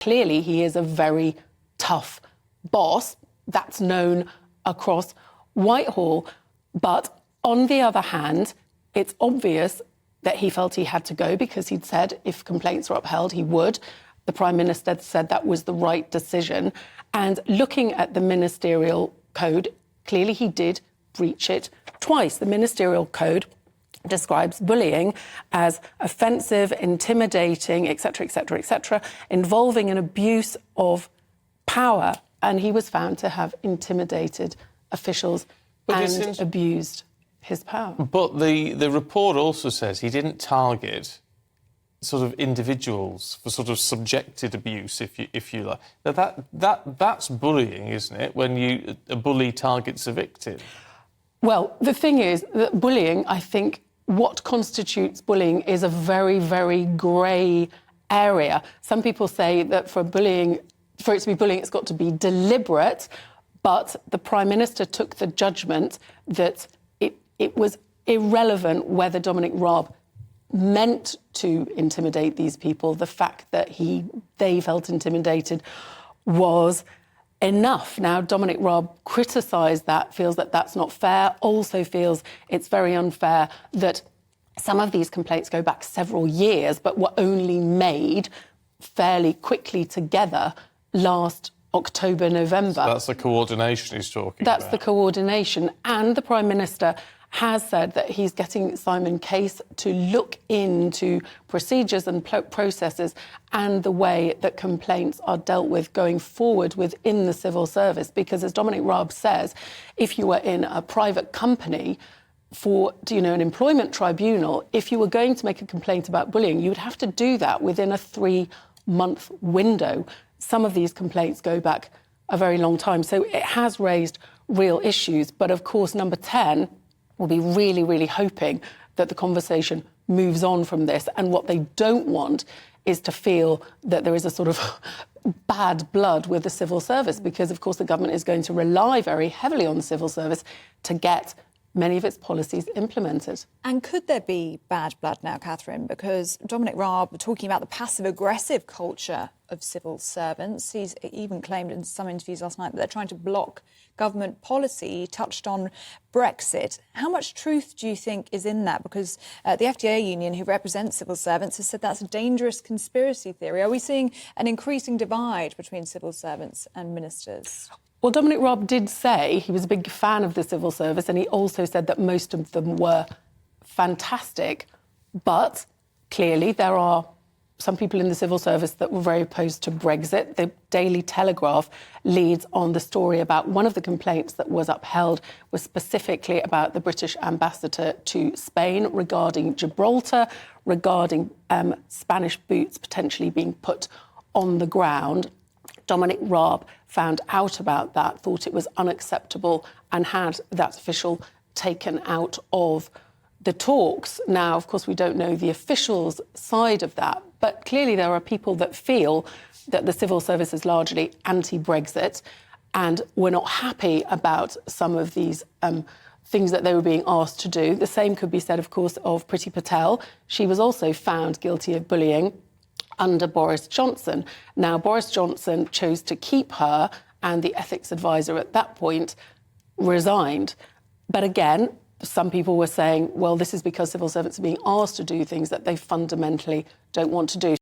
Clearly, he is a very tough boss. That's known across Whitehall. But on the other hand, it's obvious that he felt he had to go because he'd said if complaints were upheld, he would. The Prime Minister said that was the right decision. And looking at the ministerial code, clearly he did breach it twice. The ministerial code describes bullying as offensive, intimidating, etc., etc., etc., involving an abuse of power. And he was found to have intimidated officials and abused his power. But the report also says he didn't target sort of individuals for sort of subjected abuse, if you like. Now that's bullying, isn't it? When a bully targets a victim. Well, the thing is that bullying, I think, what constitutes bullying is a very, very grey area. Some people say that for it to be bullying, it's got to be deliberate. But the Prime Minister took the judgment that it was irrelevant whether Dominic Raab meant to intimidate these people. The fact that they felt intimidated was enough. Now, Dominic Raab criticised that, feels that that's not fair, also feels it's very unfair that some of these complaints go back several years but were only made fairly quickly together last October, November. So that's the coordination he's talking about. That's the coordination. And the Prime Minister has said that he's getting Simon Case to look into procedures and processes and the way that complaints are dealt with going forward within the civil service. Because as Dominic Raab says, if you were in a private company for, an employment tribunal, if you were going to make a complaint about bullying, you would have to do that within a 3-month window. Some of these complaints go back a very long time. So it has raised real issues. But of course, number 10 will be really, really hoping that the conversation moves on from this. And what they don't want is to feel that there is a sort of bad blood with the civil service, because, of course, the government is going to rely very heavily on the civil service to get many of its policies implemented. And could there be bad blood now, Katherine? Because Dominic Raab, talking about the passive-aggressive culture of civil servants, he's even claimed in some interviews last night that they're trying to block government policy. He touched on Brexit. How much truth do you think is in that? Because the FDA union, who represents civil servants, has said that's a dangerous conspiracy theory. Are we seeing an increasing divide between civil servants and ministers? Well, Dominic Raab did say he was a big fan of the civil service, and he also said that most of them were fantastic. But clearly there are some people in the civil service that were very opposed to Brexit. The Daily Telegraph leads on the story about one of the complaints that was upheld was specifically about the British ambassador to Spain regarding Gibraltar, regarding Spanish boots potentially being put on the ground. Dominic Raab found out about that, thought it was unacceptable, and had that official taken out of the talks. Now, of course, we don't know the officials' side of that, but clearly there are people that feel that the civil service is largely anti-Brexit and were not happy about some of these things that they were being asked to do. The same could be said, of course, of Priti Patel. She was also found guilty of bullying under Boris Johnson. Now, Boris Johnson chose to keep her, and the ethics advisor at that point resigned. But again, some people were saying, well, this is because civil servants are being asked to do things that they fundamentally don't want to do.